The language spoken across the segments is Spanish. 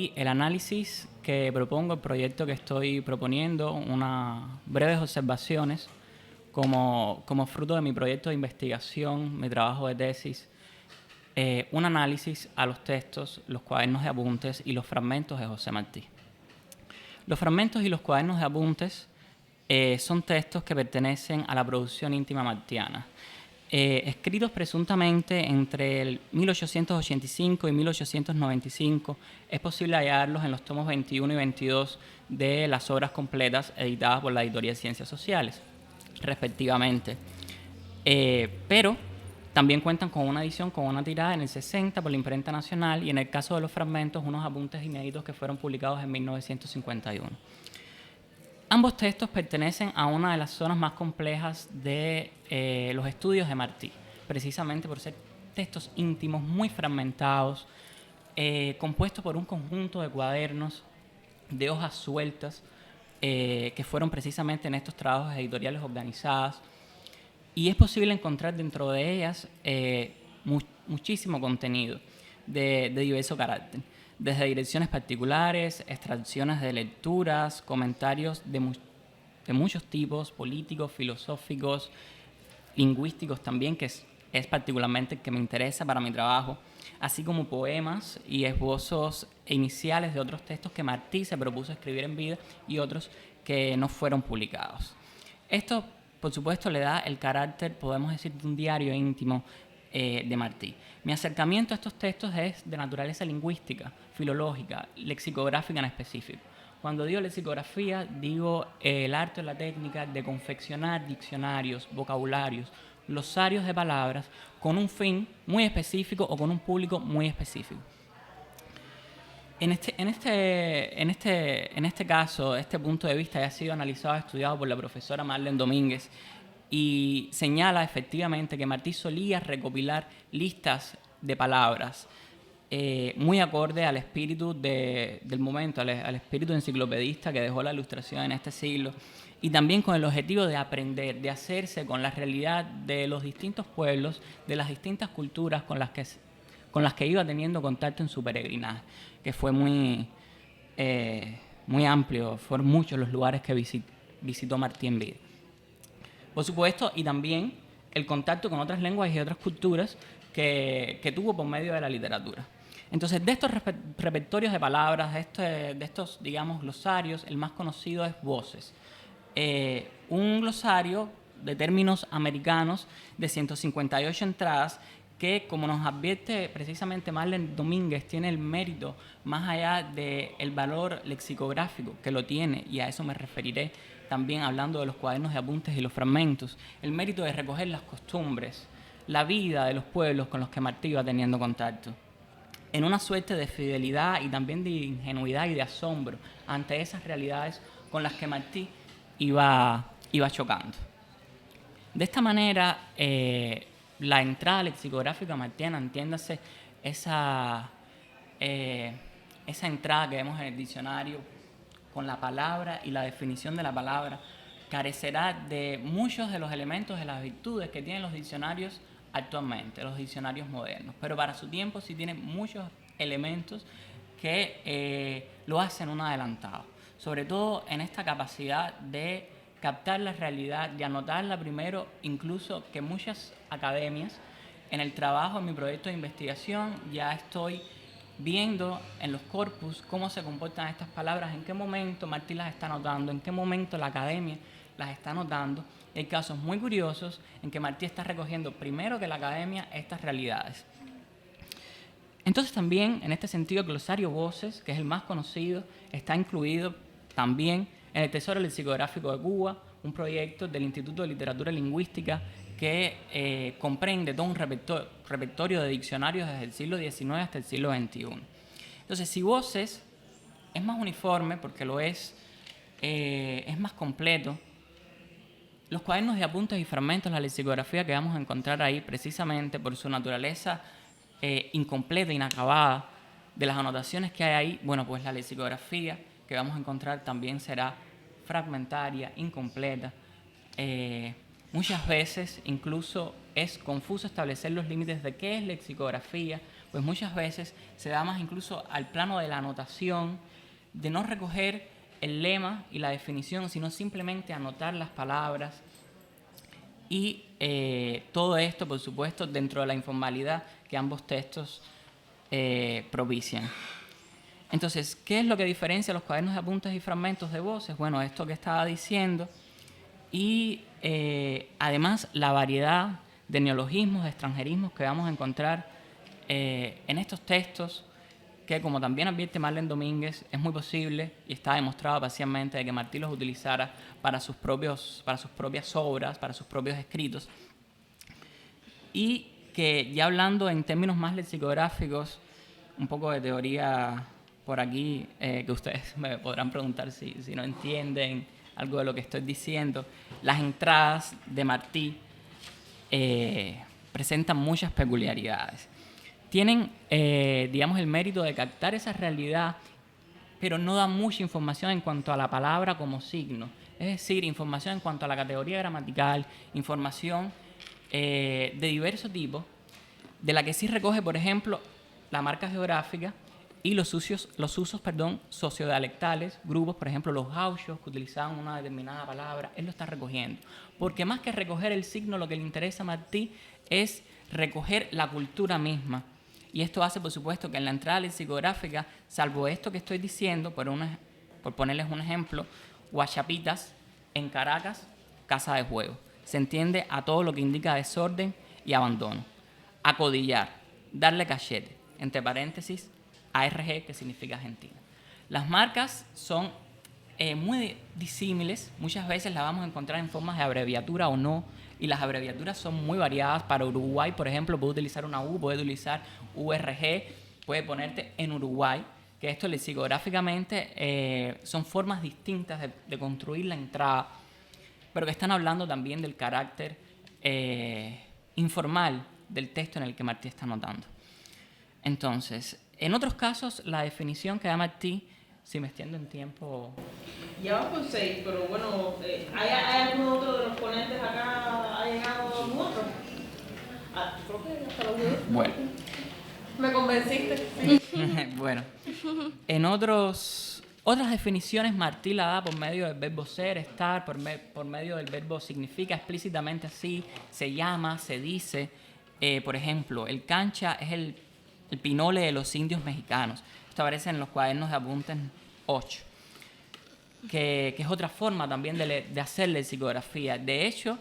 Y el análisis que propongo, el proyecto que estoy proponiendo, unas breves observaciones como fruto de mi proyecto de investigación, mi trabajo de tesis, un análisis a los textos, los cuadernos de apuntes y los fragmentos de José Martí. Los fragmentos y los cuadernos de apuntes son textos que pertenecen a la producción íntima martiana, escritos presuntamente entre el 1885 y 1895. Es posible hallarlos en los tomos 21 y 22 de las obras completas editadas por la Editorial Ciencias Sociales, respectivamente. Pero también cuentan con una edición con una tirada en el 60 por la Imprenta Nacional y, en el caso de los fragmentos, unos apuntes inéditos que fueron publicados en 1951. Ambos textos pertenecen a una de las zonas más complejas de los estudios de Martí, precisamente por ser textos íntimos, muy fragmentados, compuestos por un conjunto de cuadernos, de hojas sueltas, que fueron precisamente en estos trabajos editoriales organizadas. Y es posible encontrar dentro de ellas muchísimo contenido de diverso carácter, desde direcciones particulares, extracciones de lecturas, comentarios de muchos tipos, políticos, filosóficos, lingüísticos también, que es particularmente el que me interesa para mi trabajo, así como poemas y esbozos iniciales de otros textos que Martí se propuso escribir en vida y otros que no fueron publicados. Esto, por supuesto, le da el carácter, podemos decir, de un diario íntimo de Martí. Mi acercamiento a estos textos es de naturaleza lingüística, filológica, lexicográfica en específico. Cuando digo lexicografía, digo el arte o la técnica de confeccionar diccionarios, vocabularios, glosarios de palabras con un fin muy específico o con un público muy específico. En este caso, este punto de vista ya ha sido analizado y estudiado por la profesora Marlene Domínguez, y señala efectivamente que Martí solía recopilar listas de palabras muy acorde al espíritu del momento, al espíritu enciclopedista que dejó la Ilustración en este siglo, y también con el objetivo de aprender, de hacerse con la realidad de los distintos pueblos, de las distintas culturas con las que iba teniendo contacto en su peregrinaje, que fue muy amplio. Fueron muchos los lugares que visitó Martí en vida. Por supuesto, y también el contacto con otras lenguas y otras culturas que tuvo por medio de la literatura. Entonces, de estos repertorios de palabras, de estos, digamos, glosarios, el más conocido es Voces. Un glosario de términos americanos de 158 entradas que, como nos advierte precisamente Marlene Domínguez, tiene el mérito, más allá del valor lexicográfico, que lo tiene, y a eso me referiré también hablando de los cuadernos de apuntes y los fragmentos, el mérito de recoger las costumbres, la vida de los pueblos con los que Martí iba teniendo contacto, en una suerte de fidelidad y también de ingenuidad y de asombro ante esas realidades con las que Martí iba chocando. De esta manera, la entrada lexicográfica martiana, entiéndase esa entrada que vemos en el diccionario con la palabra y la definición de la palabra, carecerá de muchos de los elementos, de las virtudes que tienen los diccionarios actualmente, los diccionarios modernos, pero para su tiempo sí tiene muchos elementos que lo hacen un adelantado, sobre todo en esta capacidad de captar la realidad, de anotarla primero, incluso que muchas academias, en el trabajo, en mi proyecto de investigación, ya estoy viendo en los corpus cómo se comportan estas palabras, en qué momento Martí las está anotando, en qué momento la academia las está anotando. Hay casos muy curiosos en que Martí está recogiendo primero que la academia estas realidades. Entonces también, en este sentido, el glosario Voces, que es el más conocido, está incluido también en el Tesoro Lexicográfico de Cuba, un proyecto del Instituto de Literatura Lingüística que comprende todo un repertorio de diccionarios desde el siglo XIX hasta el siglo XXI. Entonces, si Voces es más uniforme, porque lo es más completo, los cuadernos de apuntes y fragmentos, la lexicografía que vamos a encontrar ahí, precisamente por su naturaleza incompleta, inacabada, de las anotaciones que hay ahí, bueno, pues la lexicografía que vamos a encontrar también será fragmentaria, incompleta. Muchas veces incluso es confuso establecer los límites de qué es lexicografía, pues muchas veces se da más incluso al plano de la anotación, de no recoger el lema y la definición, sino simplemente anotar las palabras. Y todo esto, por supuesto, dentro de la informalidad que ambos textos propician. Entonces, ¿qué es lo que diferencia los cuadernos de apuntes y fragmentos de voces? Bueno, esto que estaba diciendo. Y además la variedad de neologismos, de extranjerismos que vamos a encontrar en estos textos, que como también advierte Marlene Domínguez, es muy posible y está demostrado parcialmente de que Martí los utilizara para sus propias obras, para sus propios escritos. Y que ya hablando en términos más lexicográficos, un poco de teoría por aquí, que ustedes me podrán preguntar si no entienden algo de lo que estoy diciendo, las entradas de Martí presentan muchas peculiaridades. Tienen, digamos, el mérito de captar esa realidad, pero no dan mucha información en cuanto a la palabra como signo. Es decir, información en cuanto a la categoría gramatical, información de diverso tipo, de la que sí recoge, por ejemplo, la marca geográfica y los usos sociodialectales, grupos, por ejemplo, los gauchos que utilizaban una determinada palabra, él lo está recogiendo. Porque más que recoger el signo, lo que le interesa a Martí es recoger la cultura misma. Y esto hace, por supuesto, que en la entrada lexicográfica, salvo esto que estoy diciendo, por ponerles un ejemplo, Guachapitas, en Caracas, casa de juego. Se entiende a todo lo que indica desorden y abandono. Acodillar, darle cachete, entre paréntesis, ARG, que significa Argentina. Las marcas son muy disímiles, muchas veces las vamos a encontrar en formas de abreviatura o no, y las abreviaturas son muy variadas. Para Uruguay, por ejemplo, puede utilizar una U, puede utilizar URG, puede ponerte en Uruguay, que esto lexicográficamente son formas distintas de construir la entrada, pero que están hablando también del carácter informal del texto en el que Martí está anotando. Entonces, en otros casos, la definición que da Martí, si me extiendo en tiempo... Ya vamos por 6, pero bueno, ¿hay algún otro de los ponentes acá? ¿Ha llegado algún otro? Creo que hasta los 10. Bueno. Me convenciste. Bueno, en otras definiciones Martí la da por medio del verbo ser, estar, por medio del verbo significa explícitamente así, se llama, se dice. Por ejemplo, el cancha es el pinole de los indios mexicanos. Esto aparece en los cuadernos de apuntes 8, que es otra forma también de hacer lexicografía. De hecho,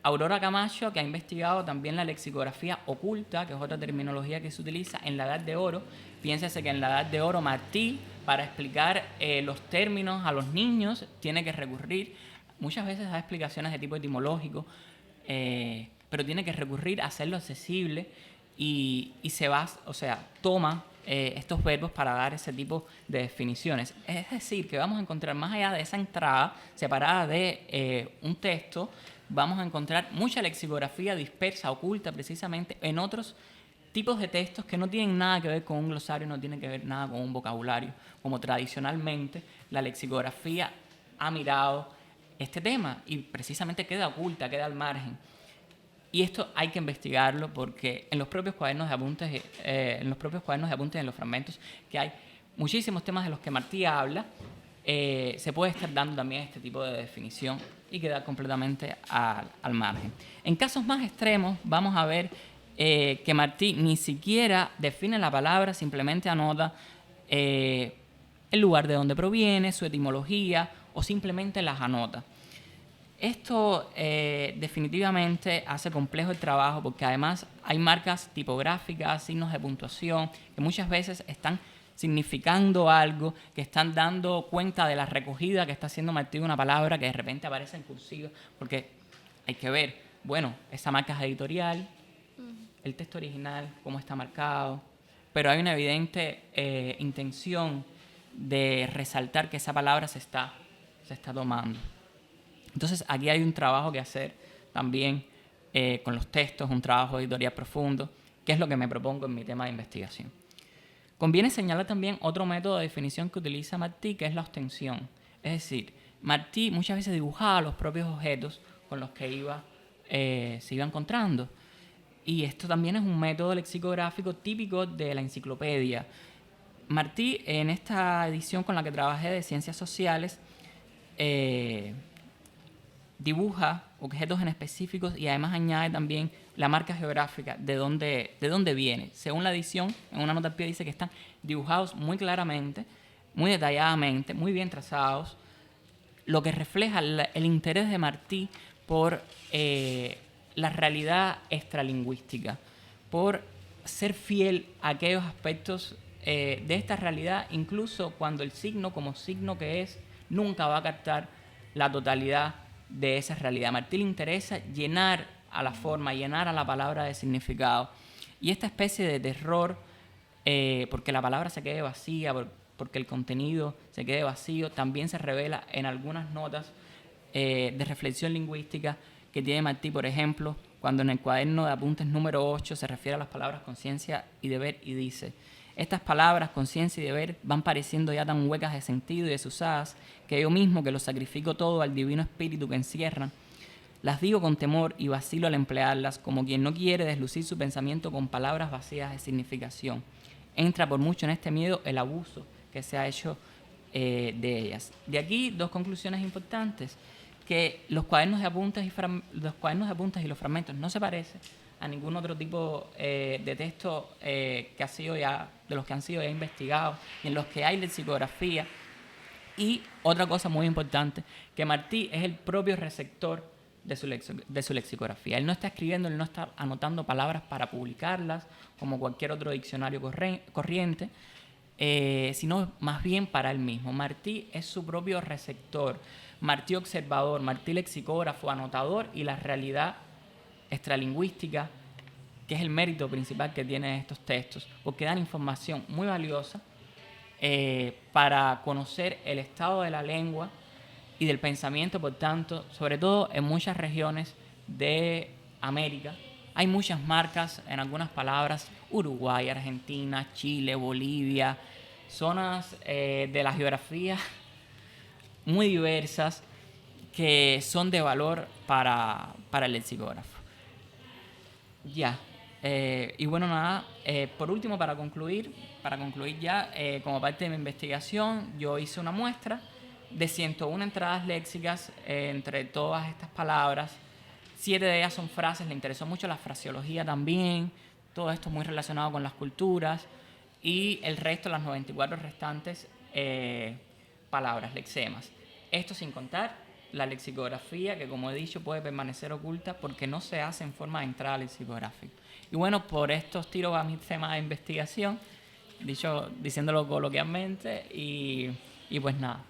Aurora Camacho, que ha investigado también la lexicografía oculta, que es otra terminología que se utiliza en la Edad de Oro, piénsese que en la Edad de Oro Martí, para explicar los términos a los niños, tiene que recurrir, muchas veces a explicaciones de tipo etimológico, pero tiene que recurrir a hacerlo accesible y toma estos verbos para dar ese tipo de definiciones. Es decir, que vamos a encontrar más allá de esa entrada separada de un texto, vamos a encontrar mucha lexicografía dispersa, oculta precisamente en otros tipos de textos que no tienen nada que ver con un glosario, no tienen que ver nada con un vocabulario, como tradicionalmente la lexicografía ha mirado este tema y precisamente queda oculta, queda al margen. Y esto hay que investigarlo porque en los propios cuadernos de apuntes, en los fragmentos, que hay muchísimos temas de los que Martí habla, se puede estar dando también este tipo de definición y queda completamente al margen. En casos más extremos vamos a ver que Martí ni siquiera define la palabra, simplemente anota el lugar de donde proviene, su etimología o simplemente las anota. Esto definitivamente hace complejo el trabajo porque además hay marcas tipográficas, signos de puntuación que muchas veces están significando algo, que están dando cuenta de la recogida que está haciendo Martí de una palabra que de repente aparece en cursiva, porque hay que ver, bueno, esa marca es editorial, el texto original, cómo está marcado, pero hay una evidente intención de resaltar que esa palabra se está tomando. Entonces aquí hay un trabajo que hacer también con los textos, un trabajo editorial profundo, que es lo que me propongo en mi tema de investigación. Conviene señalar también otro método de definición que utiliza Martí, que es la ostensión. Es decir, Martí muchas veces dibujaba los propios objetos con los que se iba encontrando. Y esto también es un método lexicográfico típico de la enciclopedia. Martí, en esta edición con la que trabajé de Ciencias Sociales, dibuja objetos en específicos y además añade también la marca geográfica de dónde viene. Según la edición, en una nota al pie dice que están dibujados muy claramente, muy detalladamente, muy bien trazados, lo que refleja el interés de Martí por la realidad extralingüística, por ser fiel a aquellos aspectos de esta realidad, incluso cuando el signo, como signo que es, nunca va a captar la totalidad de esa realidad. A Martí le interesa llenar a la forma, llenar a la palabra de significado. Y esta especie de terror, porque la palabra se quede vacía, porque el contenido se quede vacío, también se revela en algunas notas de reflexión lingüística que tiene Martí, por ejemplo, cuando en el cuaderno de apuntes número 8 se refiere a las palabras conciencia y deber y dice: estas palabras, conciencia y deber, van pareciendo ya tan huecas de sentido y desusadas que yo mismo, que lo sacrifico todo al divino espíritu que encierran, las digo con temor y vacilo al emplearlas, como quien no quiere deslucir su pensamiento con palabras vacías de significación. Entra por mucho en este miedo el abuso que se ha hecho de ellas. De aquí dos conclusiones importantes: que los cuadernos de apuntes y los fragmentos no se parecen a ningún otro tipo de texto que ha sido ya, de los que han sido ya investigados y en los que hay lexicografía. Y otra cosa muy importante, que Martí es el propio receptor de su lexicografía. Él no está escribiendo, él no está anotando palabras para publicarlas, como cualquier otro diccionario corriente, sino más bien para él mismo. Martí es su propio receptor, Martí observador, Martí lexicógrafo, anotador, y la realidad extralingüística, que es el mérito principal que tienen estos textos, porque dan información muy valiosa para conocer el estado de la lengua y del pensamiento. Por tanto, sobre todo en muchas regiones de América, hay muchas marcas en algunas palabras: Uruguay, Argentina, Chile, Bolivia, zonas de la geografía muy diversas que son de valor para el lexicógrafo. Ya. Y bueno, nada, por último, para concluir ya, como parte de mi investigación, yo hice una muestra de 101 entradas léxicas entre todas estas palabras. 7 de ellas son frases, le interesó mucho la fraseología también, todo esto muy relacionado con las culturas, y el resto, las 94 restantes, palabras, lexemas. Esto sin contar la lexicografía, que como he dicho puede permanecer oculta porque no se hace en forma de entrada lexicográfica. Y bueno, por estos tiro va mi tema de investigación, diciéndolo coloquialmente, y pues nada.